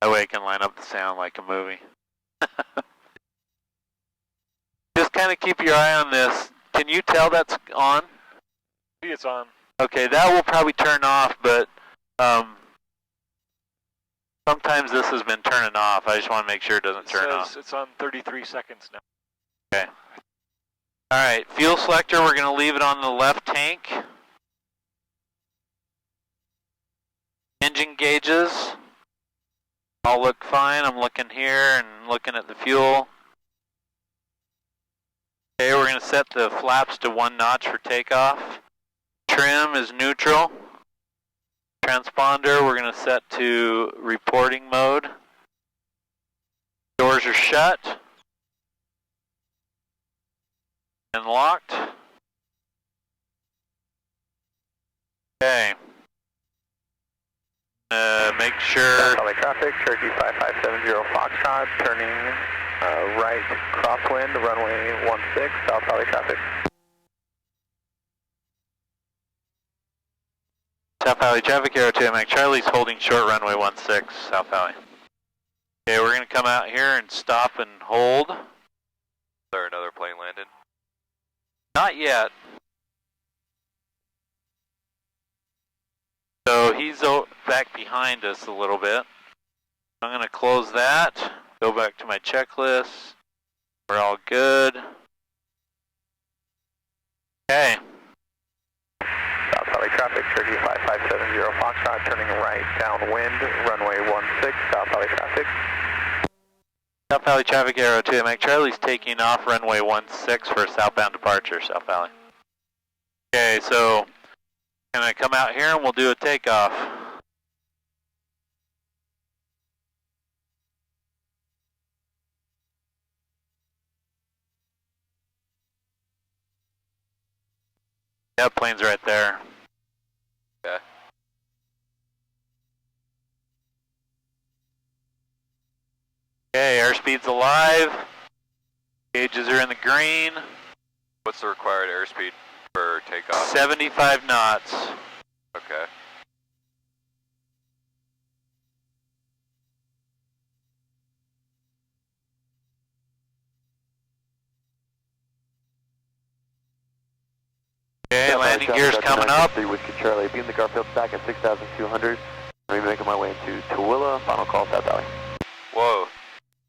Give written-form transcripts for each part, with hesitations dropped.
That way I can line up the sound like a movie. Just kind of keep your eye on this. Can you tell that's on? See, it's on. Okay, that will probably turn off, but sometimes this has been turning off. I just want to make sure it doesn't turn off. It's on 33 seconds now. Okay. All right, fuel selector, we're going to leave it on the left tank. Engine gauges all look fine. I'm looking here and looking at the fuel. Okay, we're going to set the flaps to 1 notch for takeoff. Trim is neutral. Transponder we're going to set to reporting mode. Doors are shut and locked. Okay. Make sure. LA traffic, Cherokee 5570 Foxtrot, turning right crosswind, runway 16, South Valley traffic. South Valley traffic, Aero 2 Mike Charlie's holding short runway 16, South Valley. Okay, we're going to come out here and stop and hold. Is there another plane landed? Not yet. So he's back behind us a little bit. I'm going to close that, go back to my checklist. We're all good. Okay. South Valley traffic, Cherokee 5570 Foxtrot, turning right downwind, runway 16, South Valley traffic. South Valley traffic, Aero 2 Mike Charlie's taking off runway 16 for a southbound departure, South Valley. Okay, so I'm going to come out here and we'll do a takeoff. That plane's right there. Okay. Okay, airspeed's alive. Gauges are in the green. What's the required airspeed for takeoff? 75 knots. Okay. Okay, landing gear's coming up. Whiskey Charlie, beam the Garfield stack at 6,200. I'm making my way into Tooele, final call, South Valley. Whoa,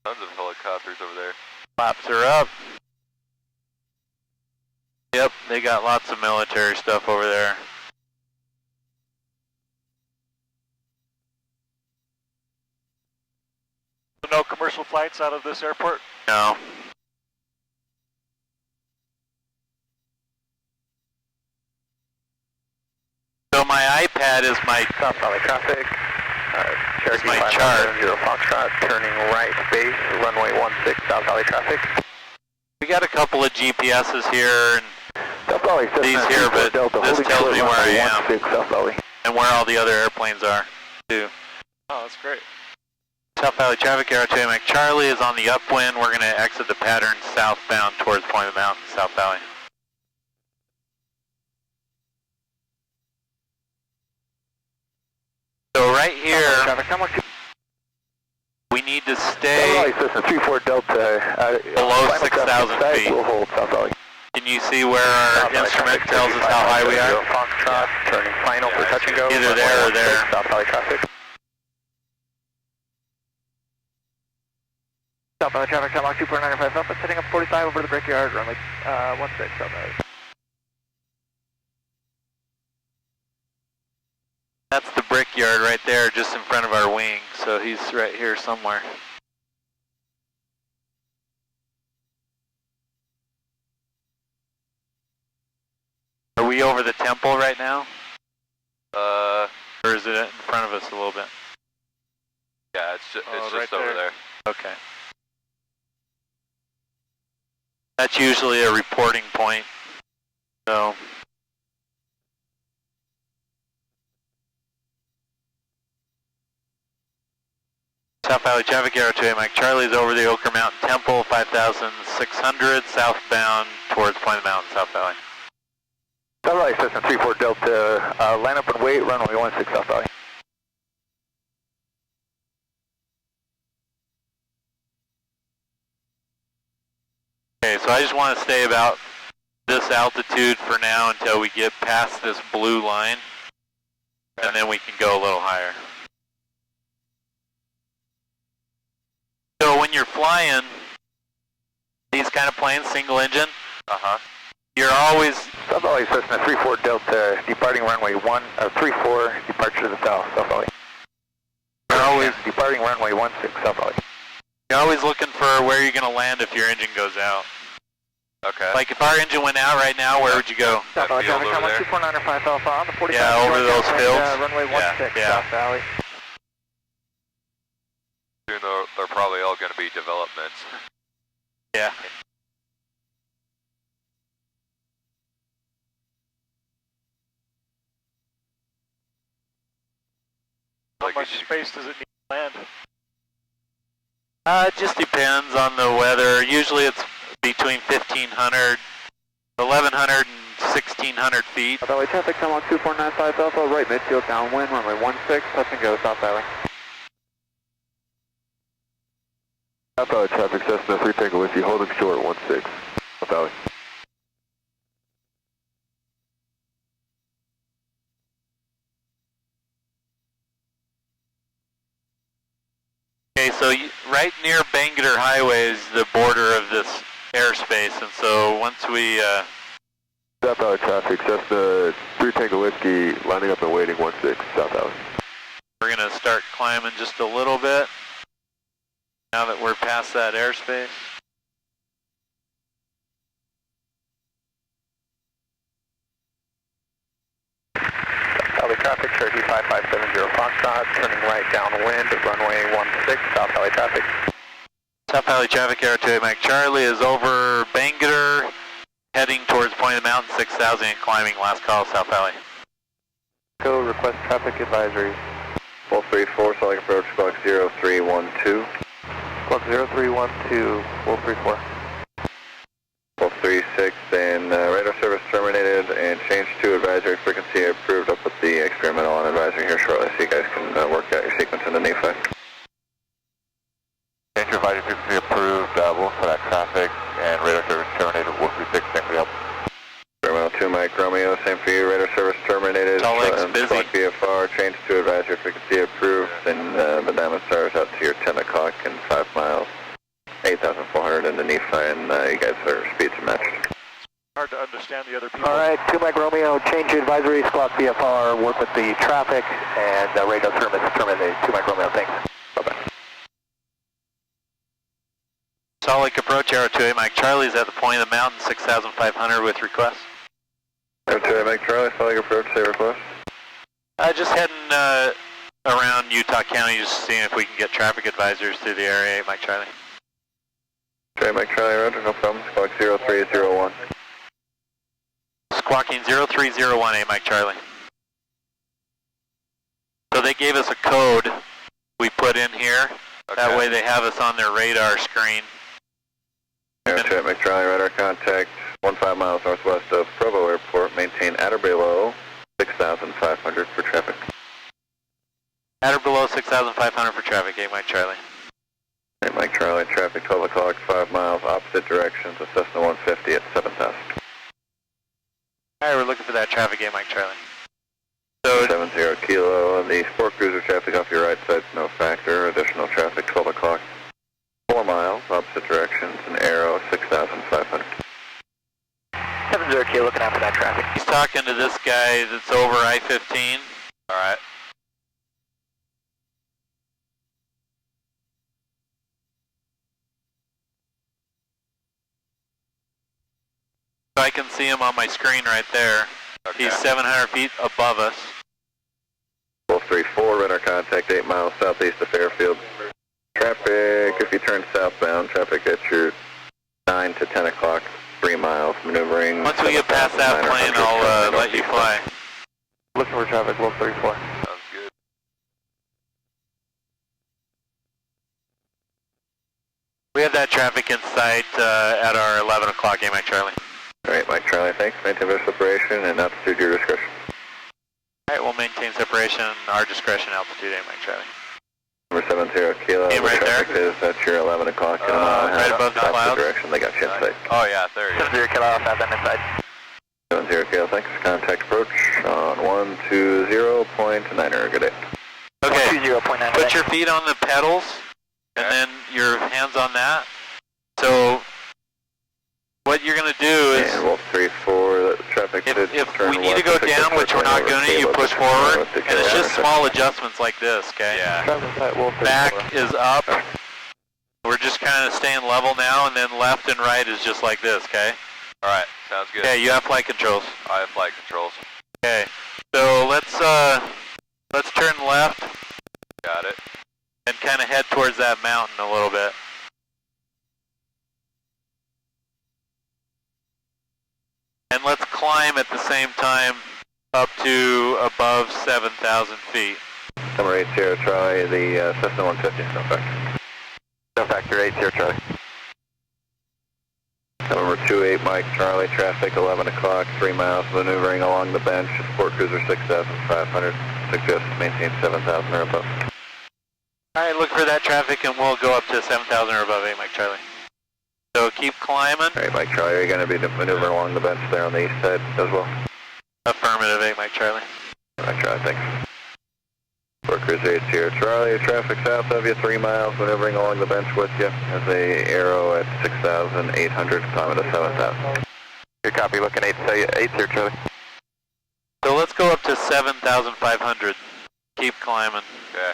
tons of helicopters over there. Flaps are up. Yep, they got lots of military stuff over there. No commercial flights out of this airport? No. So my iPad is my South Valley traffic, Cherokee my chart. 5570 Foxtrot, turning right base, runway 16, South Valley traffic. We got a couple of GPSs here and South Valley, these here, but Delta, this tells me where I am 16, South Valley. and where all the other airplanes are, too. Oh, that's great. South Valley traffic, Aero 2 Mike Charlie is on the upwind. We're going to exit the pattern southbound towards Point of the Mountain, South Valley. So right here, we need to stay South Delta, below 6,000 feet. We'll hold South Valley. Can you see where our instrument tells us how high we are? Foxtrot, turning final for touch and go. Either there or there. South Valley traffic. South Valley traffic, Tomahawk 2.95 up, setting up 45 over the brickyard, runway 16, South Valley. That's the brickyard right there, just in front of our wing. So he's right here somewhere. Are we over the temple right now? Or is it in front of us a little bit? Yeah, it's just right over there. Okay. That's usually a reporting point. So. South Valley traffic, Aero 2 Mike Charlie's over the Oker Mountain Temple, 5,600 southbound towards Point of the Mountain, South Valley. South Valley, Cessna 34 Delta, line up and wait, runway 16, South Valley. Okay, so I just want to stay about this altitude for now until we get past this blue line, and then we can go a little higher. So when you're flying these kind of planes, single engine, you're always... South Valley Cessna 34 Delta, departing runway 34, departure to the south, South Valley. You're always departing runway 16, South Valley. You're always looking for where you're going to land if your engine goes out. Okay. Like if our engine went out right now, where would you go? South Valley field traffic, over there? 249 or 5 Alpha on the 45. Yeah, over those fields. Runway 16, yeah. South Valley. Soon they're probably all going to be developments. Yeah. How much space does it need to land? It just depends on the weather. Usually it's between 1,500, 1,100 and 1,600 feet. South Valley traffic, come on 2495 Alpha, right midfield downwind, runway 16, touch and go, South Valley. South Valley traffic, Cessna 3 Tango Whiskey, holding short 16, South Valley. Okay, so right near Bangalore Highway is the border of this airspace, and so once we... South Valley traffic, Cessna 3 Tango Whiskey, lining up and waiting 16, South Valley. We're going to start climbing just a little bit now that we're past that airspace. South Valley traffic, Cherokee 5570 Foxtrot, turning right downwind, runway 16, South Valley traffic. South Valley traffic, Aero 28 Mike Charlie is over Bangalore, heading towards Point of the Mountain 6000 and climbing. Last call, South Valley. Go request traffic advisory. 434, Salt approach, squawk 0312. Squawk 0312, 434. 1236 and radar service terminated and changed to advisory frequency approved. I'll put the experimental on advisory here shortly so you guys can work out your sequence in the NEFI. Change your advisory frequency approved, we'll for that traffic and radar service terminated, 436, thank you. Experimental 2 Mike Romeo, same for you, radar service terminated. Salt Lake's busy. Squawk VFR, changed to advisory frequency approved, and the Diamond Star is out to your 10 o'clock and 5 miles. 8,400 in the NEFI, and you guys are speeds are matched. Hard to understand the other people. Alright, 2 Mike Romeo, change your advisory, squawk VFR, work with the traffic, and radar service terminated, 2 Mike Romeo, thanks. Bye-bye. Salt Lake approach, Aero 28 Mike Charlie is at the Point of the Mountain 6500 with request. Aero 28 Mike Charlie, Salt Lake approach, say request. Just heading around Utah County, just seeing if we can get traffic advisors through the Area 8 Mike Charlie. 28 Mike Charlie, roger, no problem. Squawk 0301. Squawking 0301 8 Mike Charlie. So they gave us a code we put in here. Okay. That way they have us on their radar screen. Aero 28 Mike Charlie, radar contact 15 miles northwest of Provo Airport. Maintain at or below 6,500 for traffic. At or below 6,500 for traffic, 8 Mike Charlie. 8 Mike Charlie, traffic 12 o'clock, 5 miles, opposite direction to Cessna 150 at 7,000. Alright, we're looking for that traffic, 8 Mike Charlie. So 70 Kilo, the Sport Cruiser traffic off your right side is no factor. Additional traffic 12 o'clock, 4 miles, opposite directions, an Aero 6,500. 70 Kilo, looking out for that traffic. he's talking to this guy that's over I-15. Alright. So I can see him on my screen right there. Okay. He's 700 feet above us. 1234, radar contact 8 miles southeast of Fairfield. Traffic, if you turn southbound, traffic at your 9 to 10 o'clock, 3 miles, maneuvering. Once we get past that plane, I'll let you fly. Looking for traffic, 1234. Sounds good. We have that traffic in sight at our 11 o'clock, 8 Mike Charlie. Alright, Mike Charlie, thanks. Maintain visual separation and altitude your discretion. Alright, we'll maintain separation, our discretion, altitude, 8 Mike Charlie. Number 70 Kilo, Aim right traffic there. is at your 11 o'clock in a mile and a right half. above the Opposite clouds. direction, they got you in sight. Oh yeah, there you go. 70 cut off, have them inside. 70 KL, thanks. Contact approach on 120.9er. Good day. Okay, 120.9. put your feet on the pedals, and then your hands on that. So what you're going to do is, And Wolf 3-4, traffic if we need to go down, which we're not going to, you push forward, and it's just small adjustments like this, okay? Yeah. Back is up. We're just kind of staying level now, and then left and right is just like this, okay? Alright, sounds good. Okay, you have flight controls. I have flight controls. Okay, so let's turn left Got it. and kind of head towards that mountain a little bit. And let's climb at the same time up to above 7,000 feet. Number 8 Sierra Charlie, the Cessna 150, no factor. No factor, 8 Sierra Charlie. Number 28 Mike Charlie, traffic 11 o'clock, 3 miles, maneuvering along the bench, Sport Cruiser 6,500, suggest maintain 7,000 or above. Alright, look for that traffic and we'll go up to 7,000 or above 8 Mike Charlie. So keep climbing. Alright Mike Charlie, are you going to be maneuvering along the bench there on the east side as well? Affirmative 8 Mike Charlie. Mike Charlie, thanks. Sport Cruiser 8 Sierra Charlie, traffic south of you, 3 miles, maneuvering along the bench with you. As a arrow at 6,800, climbing to 7,000. Good copy, looking 8 Sierra Charlie. So let's go up to 7,500. Keep climbing. Okay.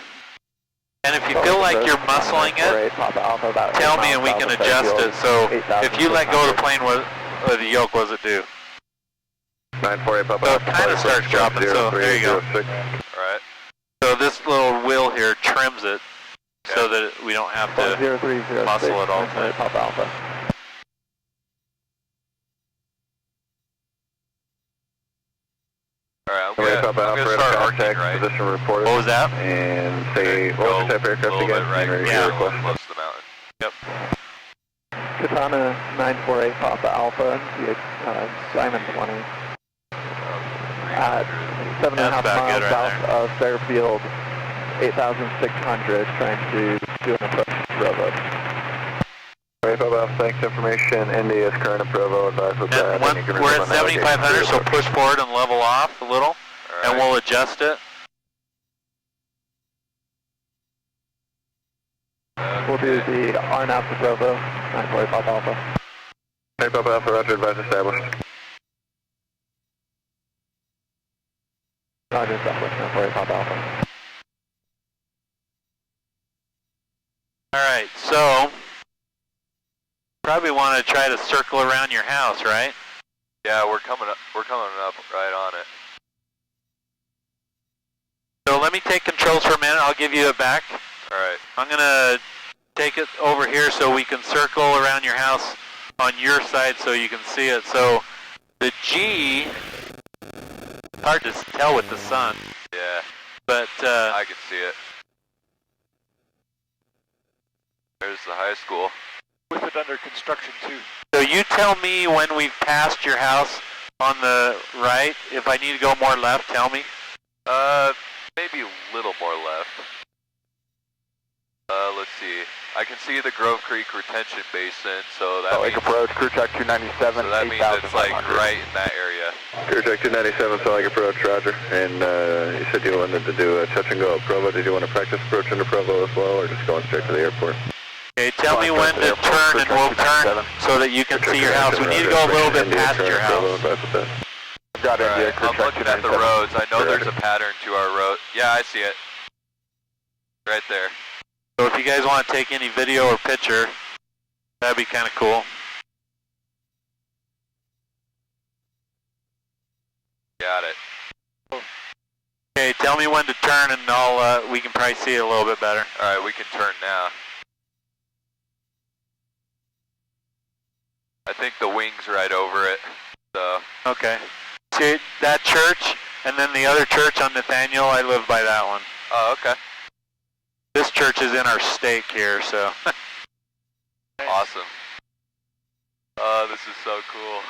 And if you feel like you're muscling it, tell me and we can adjust it. So if you let go of the plane, what the yoke, what does it do? 948 Papa. So it kind of starts dropping, so there you go. Alright. So this little wheel here trims it so that we don't have to muscle it all the time. Alright, Alright, I'm Papa, gonna operator start arcing contact, right. position reported. What was that? And say, what was the type of aircraft Little again? bit right, And review yeah. request. Close to the mountain. Yep. Katana 948 Papa Alpha, Simon 20. 7.5 That's about miles good right south there. of Fairfield, 8,600, trying to do an approach to Provo. Alright, Papa, thanks. Information. Indy is current at Provo. Advise with that. And we're at 7,500, so push forward and level off a little, and we'll adjust it. We'll do the RNAV to Provo, 948 Papa Alpha. Hey, Papa Alpha, roger, advise established. Roger, Southwest 948 Papa Alpha. Alright, so probably want to try to circle around your house, right? Yeah, we're coming up right on it. So let me take controls for a minute, I'll give you it back. Alright. I'm going to take it over here so we can circle around your house on your side so you can see it. So the G, hard to tell with the sun, Yeah, but I can see it. There's the high school. With it under construction too. so you tell me when we've passed your house on the right. If I need to go more left, tell me. Maybe a little more left. Let's see. I can see the Grove Creek retention basin, so that Lake means, approach, crew check 297, so that means it's like right in that area. Crew check 297, Salt Lake approach, roger. And you said you wanted to do a touch and go at Provo. Did you want to practice approach into Provo as well, or just going straight to the airport? Okay, tell me when to turn and we'll turn so that you can see your house. We need to go a little bit past your house. Got India, Alright, crew I'm check looking at the 297. roads. I know there's a pattern to our road. Yeah, I see it. Right there. So if you guys want to take any video or picture, that'd be kind of cool. Got it. Okay, tell me when to turn and I'll, we can probably see it a little bit better. Alright, we can turn now. I think the wing's right over it, so. Okay. See that church and then the other church on Nathaniel, I live by that one. Oh, okay. This church is in our stake here, so. Awesome. Oh, this is so cool.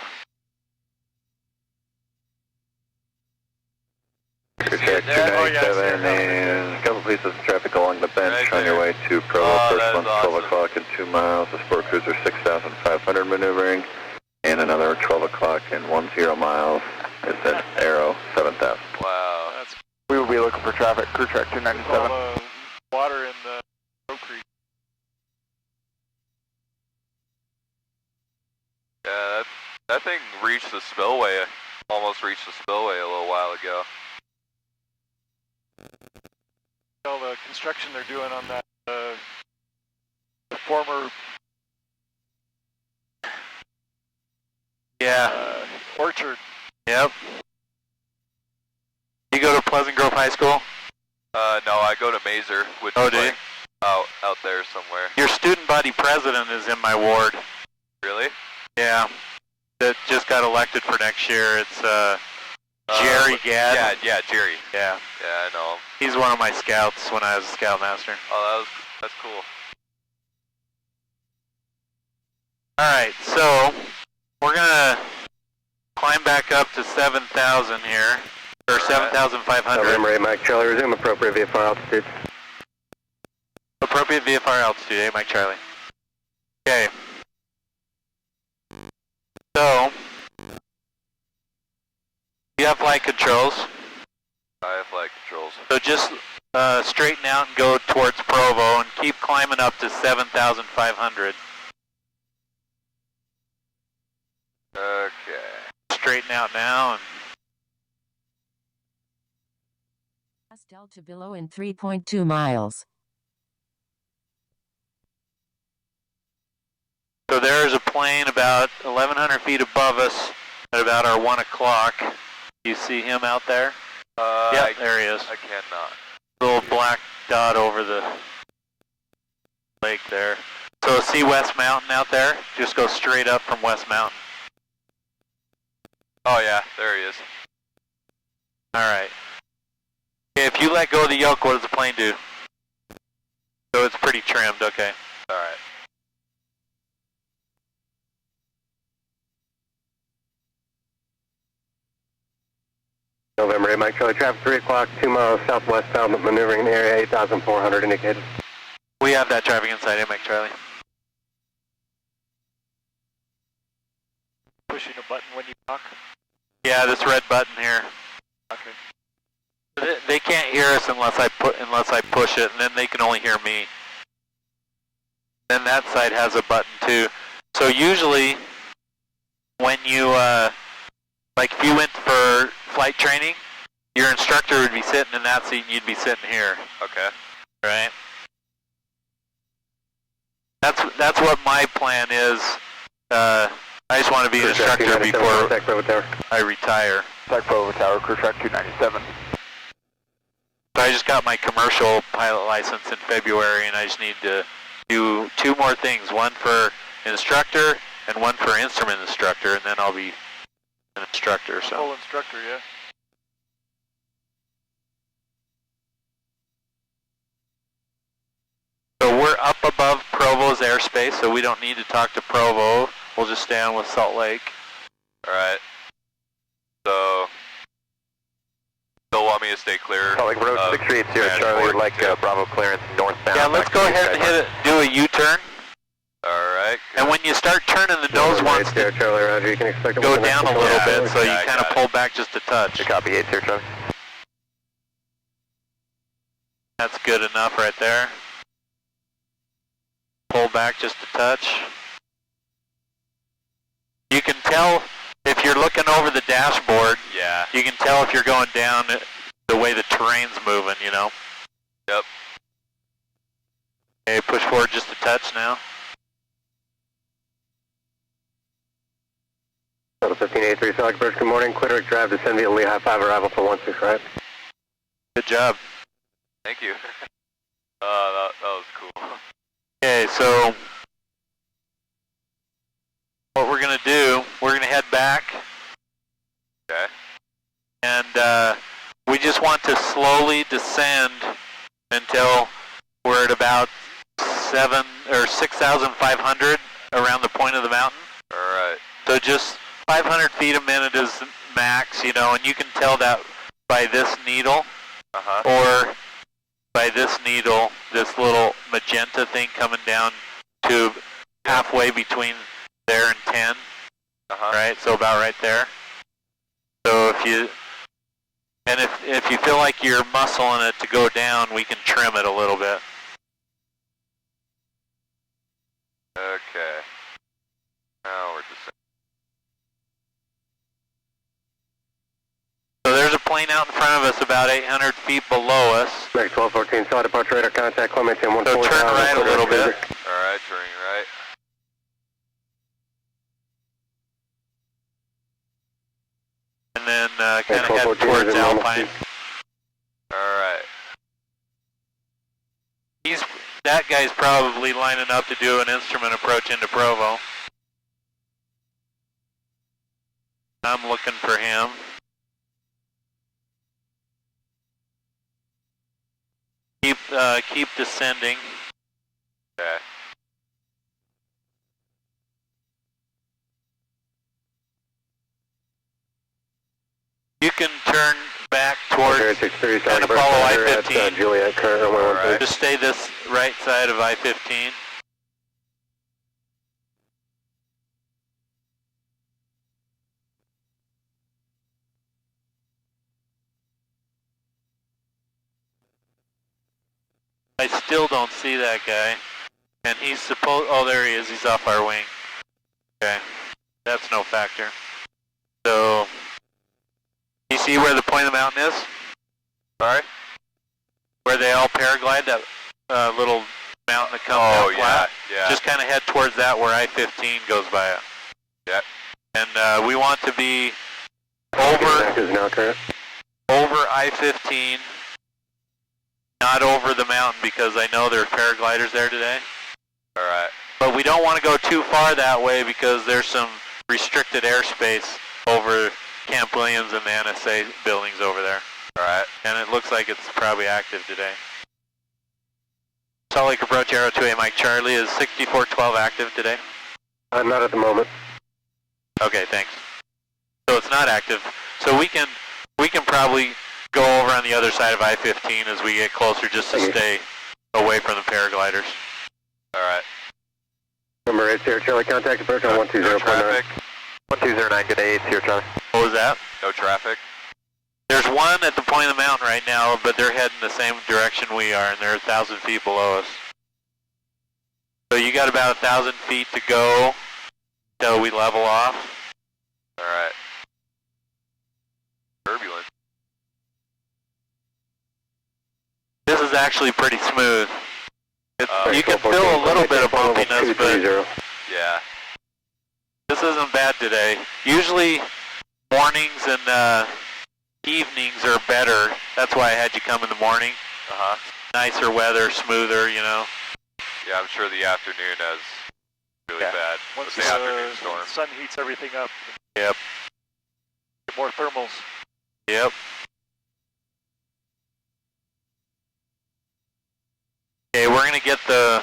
Crew check 297 and go. please, this is traffic along the bench Right on your there. way to Provo. Oh, First that is one's 12 awesome. o'clock and 2 miles. The Sport Cruiser 6,500 maneuvering. And another 12 o'clock and 10 miles is at Arrow 7,000. Wow. That's We will be looking for traffic, crew track 297. all water in the Crow Creek. Yeah, that thing reached the spillway, almost reached the spillway a little while ago. All the construction they're doing on that the former Yeah. orchard. Yep. You go to Pleasant Grove High School? No, I go to Mazer, which Oh, is do you? like out there somewhere. Your student body president is in my ward. Really? Yeah. That just got elected for next year. It's Jerry Gadd. Yeah, Jerry. Yeah. Yeah, I know him. He's one of my scouts when I was a scoutmaster. Oh, that's cool. Alright, so we're gonna climb back up to 7,000 here. Or 7,500. November 8, Mike Charlie, resume appropriate VFR altitude. Appropriate VFR altitude, eh, Mike Charlie? Okay. So, you have flight controls. I have flight controls. So just straighten out and go towards Provo and keep climbing up to 7,500. Okay. Straighten out now and Delta below in 3.2 miles. so there's a plane about 1,100 feet above us at about our 1 o'clock. You see him out there? Yep, there he is. I cannot. Little black dot over the lake there. So see West Mountain out there? Just go straight up from West Mountain. Oh yeah, there he is. Alright. Okay, if you let go of the yoke, what does the plane do? So it's pretty trimmed, okay. Alright. November 8, Mike Charlie, traffic 3 o'clock, 2 miles southwestbound, maneuvering in the area 8,400 indicated. We have that traffic inside, Mike Charlie. Pushing a button when you talk. Yeah, this red button here. Okay. They can't hear us unless I push it, and then they can only hear me. Then that side has a button too. So usually, when you like if you went for flight training, your instructor would be sitting in that seat, and you'd be sitting here, Okay. right? That's what my plan is. I just want to be an instructor before I retire. Tech Bravo Tower, crew track 297. So I just got my commercial pilot license in February, and I just need to do 2 more things, one for instructor and one for instrument instructor, and then I'll be an instructor. So Full instructor, yeah. we're up above Provo's airspace, so we don't need to talk to Provo. We'll just stay on with Salt Lake. Alright. So, still want me to stay clear? Salt Lake Road 630, Charlie, would like Bravo clearance northbound. Yeah, let's go ahead and do a U-turn. Alright. And when you start turning, the nose wants to Charlie, Roger, you can expect go down a little bit, so you Yeah, I kind of got it. pull back just a touch. Copy 8, Charlie. That's good enough right there. Pull back just a touch. You can tell if you're looking over the dashboard, Yeah. you can tell if you're going down the way the terrain's moving, you know? Yep. Okay, push forward just a touch now. Total 1583, Salt Lake, good morning. Quitterick Drive, descend via Lehigh 5, arrival for 16, right? Good job. Thank you. That was cool. Okay, so what we're going to do, we're going to head back. Okay. And we just want to slowly descend until we're at about 6,500 around the point of the mountain. Alright. So just 500 feet a minute is max, you know, and you can tell that by this needle. Uh-huh. Or by this needle, this little magenta thing coming down to halfway between there and 10. Right, so about right there. So if you feel like you're muscling it to go down, we can trim it a little bit. Okay. Now we're just... So there's a plane out in front of us about 800 feet below us. Next 1214, solid departure radar contact, Clement 10 So turn right a little bit. Alright, turning right. And then kind of head towards Alpine. Alright. That guy's probably lining up to do an instrument approach into Provo. I'm looking for him. Keep descending. Okay. You can turn back towards kind of follow I-15. Juliet, Alright. Just stay this right side of I-15. I still don't see that guy. And he's supposed... Oh, there he is. He's off our wing. Okay. That's no factor. So... You see where the point of the mountain is? Sorry? Where they all paraglide, that little mountain that comes down flat? Yeah. Just kind of head towards that where I-15 goes by it. Yep. And we want to be over I-15, not over the mountain, because I know there's paragliders there today. Alright. But we don't want to go too far that way because there's some restricted airspace over Camp Williams and the NSA buildings over there. Alright. And it looks like it's probably active today. Salt Lake approach Aero 2A Mike Charlie, is 6412 active today? Not at the moment. Okay, thanks. So it's not active. So we can probably go over on the other side of I-15 as we get closer, just to stay away from the paragliders. Alright. Number 8, Sierra Charlie, contact approach on 120. No traffic. 1209, good day, 8, Sierra Charlie. What was that? No traffic. There's one at the point of the mountain right now, but they're heading the same direction we are, and they're 1,000 feet below us. So you got about 1,000 feet to go till we level off. Alright. Turbulent. This is actually pretty smooth. You can feel a little bit of bumpiness, but yeah, this isn't bad today. Usually mornings and evenings are better. That's why I had you come in the morning. Nicer weather, smoother, you know. Yeah, I'm sure the afternoon is really bad. Once the afternoon storm. the sun heats everything up. Yep. Get more thermals. Yep. Okay, we're going to get the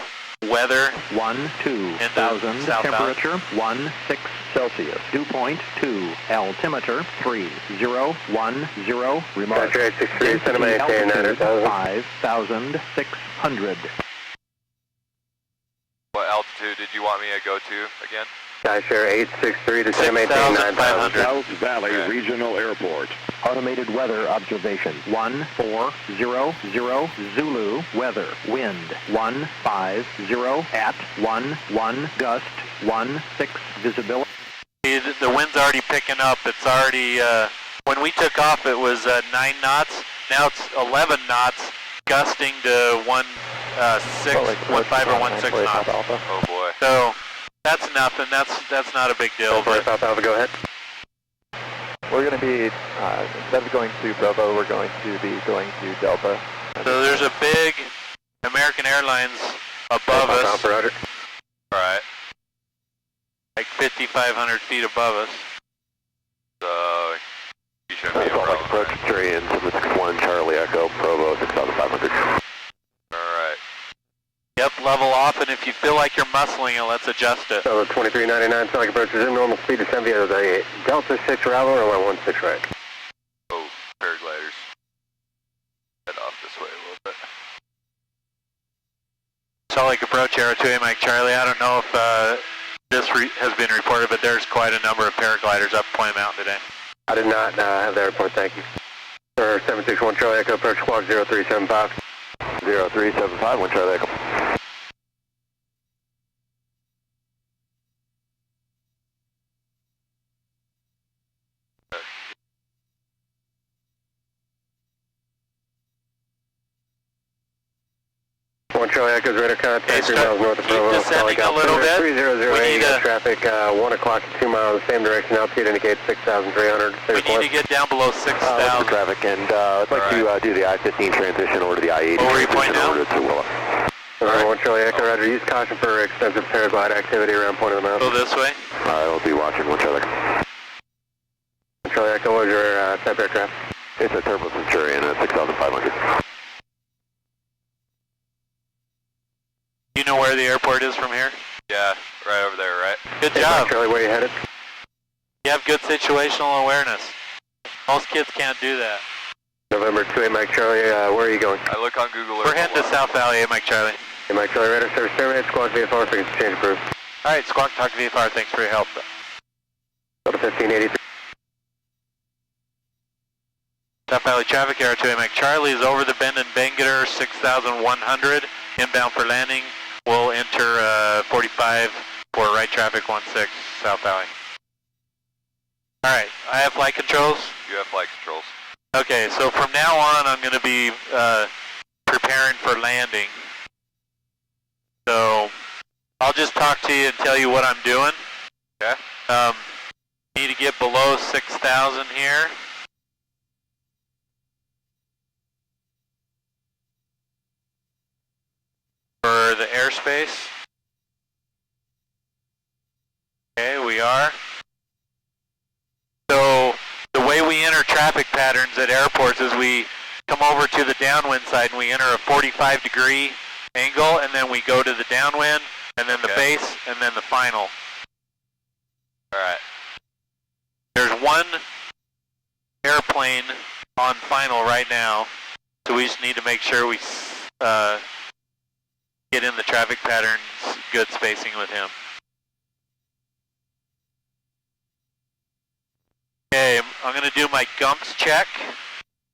weather. 12,000, temperature 16 Celsius, dew point 2, altimeter 3010, remark, density altitude 5,600. What altitude did you want me to go to again? Skyshare 863 to Sim 6,500. South Valley Regional Airport. Automated weather observation 1400 Zulu, weather, wind 150 at 11, gust 16, visibility. The wind's already picking up. It's already, when we took off it was 9 knots. Now it's 11 knots, gusting to 15 or 16 knots. Oh boy. So that's nothing. That's not a big deal. But South Alpha, go ahead. We're going to be, instead of going to Bravo, we're going to be going to Delta. so there's a big American Airlines above us, Alpha, roger. Alright. like 5,500 feet above us. So you shouldn't be a Salt Lake problem. approach 3 and 761 Charlie Echo, Provo 6,500. Alright. Yep, level off, and if you feel like you're muscling it, let's adjust it. So 2399, Salt Lake approach is in normal speed to San Diego, a Delta 6 Bravo or 116 right. Oh, paragliders. Head off this way a little bit. 2A Mike Charlie. I don't know if this has been reported, but there's quite a number of paragliders up Point Mountain today. I did not have that report, thank you. Sir, 761 Charlie Echo, approach squawk 0375. 0375, 1 Charlie Echo. Charlie Echo's radar contact 3 miles north of Provo. Descending a little bit. 3008, traffic 1 o'clock at 2 miles, same direction, altitude indicates 6,300. We need to get down below 6,000. Traffic, and I'd like to do the I-15 transition over to the I-80. Where are you pointing now? Over to Tooele. Alright, 1 Charlie Echo, roger. Use caution for extensive paraglide activity around Point of the Mountain. Go this way. I will be watching 1 Charlie Echo. 1 Charlie Echo, what is your type aircraft? It's a Turbo Centurion at 6,500. You know where the airport is from here? Yeah, right over there, right? Good Hey, job. Charlie, where are you headed? You have good situational awareness. Most kids can't do that. November 2A Mike Charlie, where are you going? I look on Google Earth. We're heading to South Valley, Mike Charlie. Hey Mike Charlie, radar service terminated, squawk VFR, frequency change approved. All right, Squawk Talk VFR, thanks for your help. Delta 1583. South Valley traffic, Aero 2A Mike Charlie is over the bend in Bangalore, 6,100, inbound for landing. We'll enter 45 for right traffic 16, South Valley. All right, I have flight controls. You have flight controls. Okay, so from now on, I'm going to be preparing for landing. So I'll just talk to you and tell you what I'm doing. Okay. Need to get below 6,000 here. For the airspace. Okay, we are. So the way we enter traffic patterns at airports is we come over to the downwind side and we enter a 45-degree angle, and then we go to the downwind, and then the base, and then the final. All right. There's one airplane on final right now, so we just need to make sure we get in the traffic patterns, good spacing with him. Okay, I'm going to do my GUMPS check,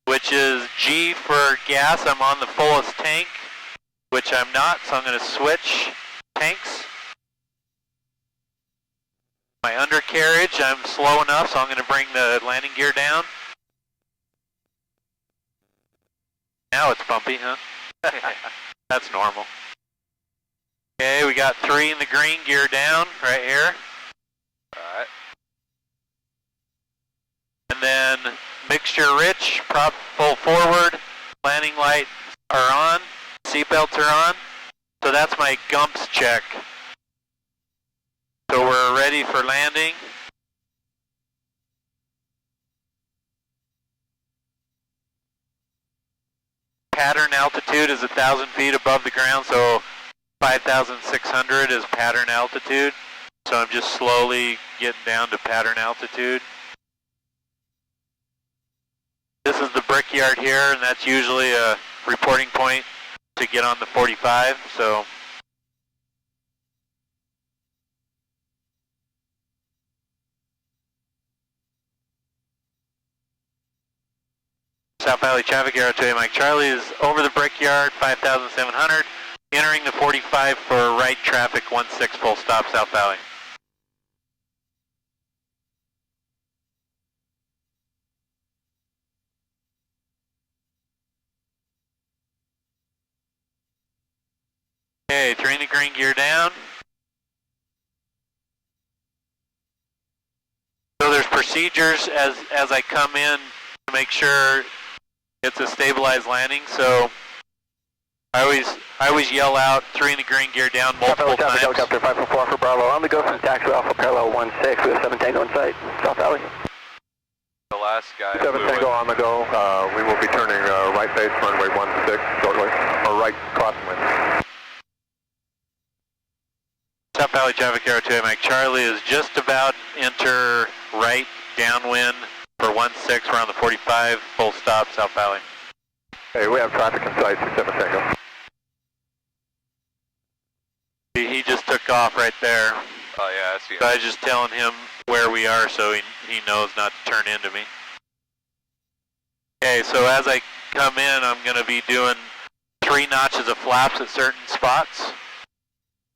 which is G for gas. I'm on the fullest tank, which I'm not, so I'm going to switch tanks. My undercarriage, I'm slow enough, so I'm going to bring the landing gear down. Now it's bumpy, huh? That's normal. Okay, we got 3 in the green, gear down, right here. Alright. And then mixture rich, prop full forward, landing lights are on, seatbelts are on. So that's my GUMPS check. So we're ready for landing. Pattern altitude is 1,000 feet above the ground, so 5,600 is pattern altitude. So I'm just slowly getting down to pattern altitude. This is the brickyard here, and that's usually a reporting point to get on the 45. So South Valley traffic, Aero 2A Mike Charlie is over the brickyard, 5,700, entering the 45 for right traffic, 16 full stop, South Valley. Okay, 3 in the green, gear down. So there's procedures as I come in to make sure it's a stabilized landing. So I always yell out 3 in the green, gear down multiple times. Helicopter 544 for Bravo, on the go from taxi Alpha parallel 16, we have 7 Tango in sight, South Valley. The last guy. 7 Tango on the go, we will be turning right base runway 16 shortly, or right crosswind. South Valley traffic, Aero 2A Mike Charlie is just about enter right downwind for 16, we're on the 45, full stop, South Valley. Hey, we have traffic in sight, 7 Tango. He just took off right there. Oh yeah, I see him. So I was just telling him where we are so he knows not to turn into me. Okay, so as I come in, I'm going to be doing 3 notches of flaps at certain spots.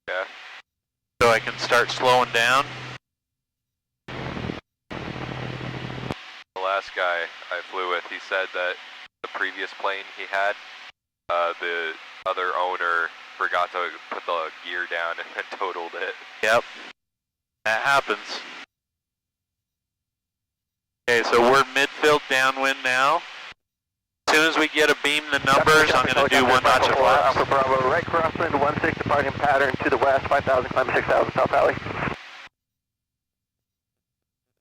Yeah. So I can start slowing down. The last guy I flew with, he said that the previous plane he had, the other owner forgot to put the gear down and totaled it. Yep, that happens. Okay, so we're midfield downwind now. As soon as we get a beam the numbers, I'm going to do 1 notch of flaps. Alpha Bravo, right crosswind 16 departing pattern to the west, 5,000, climbing 6,000, South Valley.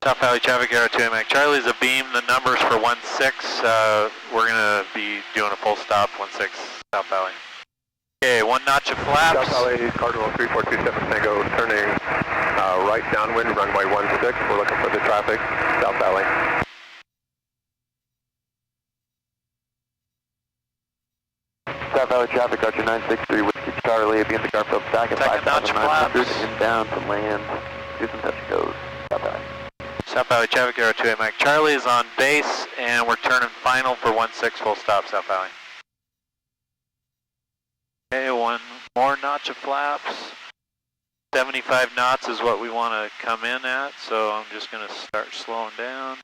South Valley traffic arrow 2 AMAC. Charlie's a beam the numbers for 16. We're going to be doing a full stop 16 South Valley. Okay, 1 notch of flaps. South Valley, Cardinal 3427 Tango, turning right downwind, runway 16. We're looking for the traffic, South Valley. South Valley traffic, Archer 963, Whiskey Charlie, be in the Garfield stack at 5,900, inbound to land, do some touch and goes, South Valley. South Valley traffic arrow 2 AMAC. Charlie is on base and we're turning final for 16 full stop South Valley. Okay, 1 more notch of flaps. 75 knots is what we want to come in at, so I'm just going to start slowing down.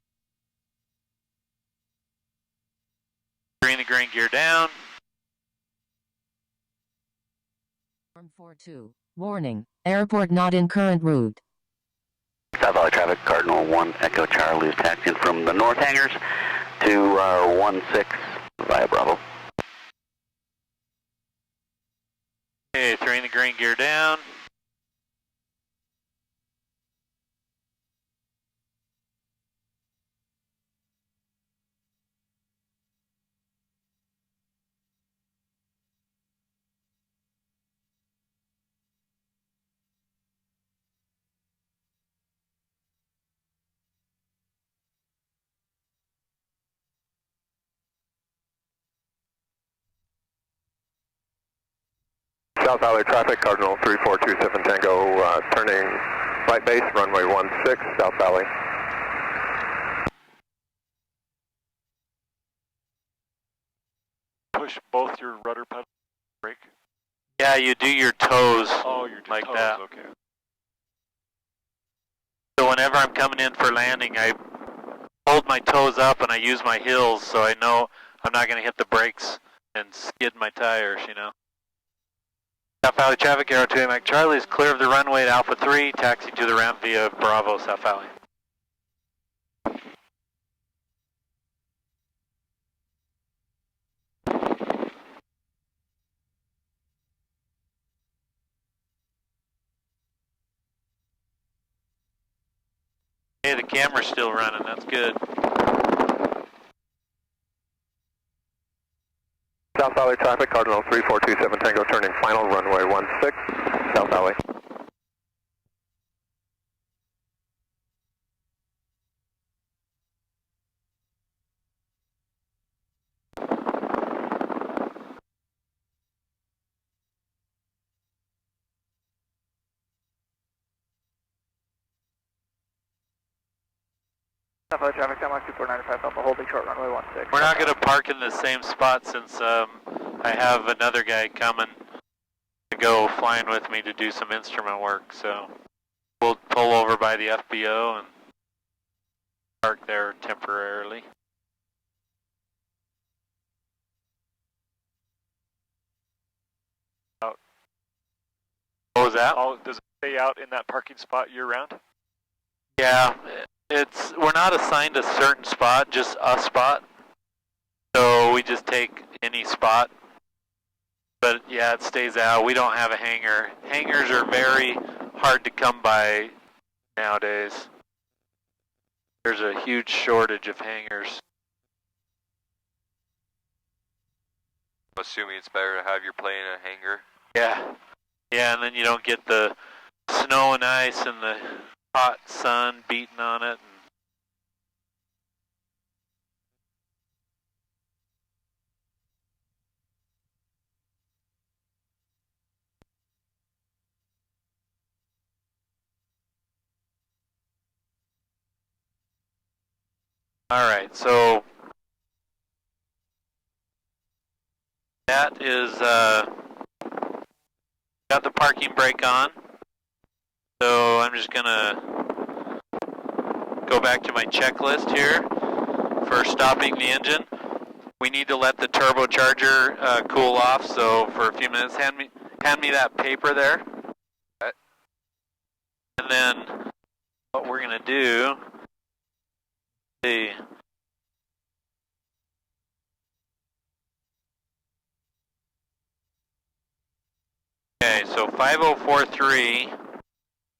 Green the green gear down. Form 42. Warning. Airport not in current route. South Valley traffic, Cardinal 1 Echo Charlie is taxiing from the north hangars to 16 via Bravo. Okay, 3 in the green gear down. South Valley traffic, Cardinal 3427 Tango, turning right base, runway 16, South Valley. Push both your rudder pedals, brake. Yeah, you do your toes Oh, you're like toes, that. okay. So whenever I'm coming in for landing, I hold my toes up and I use my heels so I know I'm not going to hit the brakes and skid my tires, you know. South Valley traffic, arrow 2 AMAC. Charlie is clear of the runway at Alpha 3, taxi to the ramp via Bravo, South Valley. Hey, the camera's still running, that's good. South Valley traffic, Cardinal 3427 Tango, turning final, runway 16, South Valley. South Valley traffic, San Mark 2495 Alpha, holding short runway 16. We're not going to park in the same spot since I have another guy coming to go flying with me to do some instrument work, so we'll pull over by the FBO and park there temporarily. Out. What was that? Oh, does it stay out in that parking spot year round? Yeah, we're not assigned a certain spot, just a spot. So we just take any spot. But yeah, it stays out. We don't have a hangar. Hangars are very hard to come by nowadays. There's a huge shortage of hangars. I'm assuming it's better to have your plane in a hangar. Yeah. Yeah, and then you don't get the snow and ice and the hot sun beating on it. Alright, so that is, got the parking brake on. So I'm just gonna go back to my checklist here for stopping the engine. We need to let the turbocharger cool off, so for a few minutes, hand me that paper there. Okay. And then what we're gonna do, see. Okay, so 5043,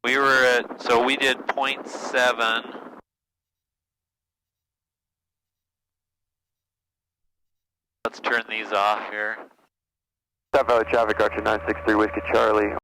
we were at, so we did 0.7. Let's turn these off here. South Valley traffic, Archer 963 Whiskey Charlie.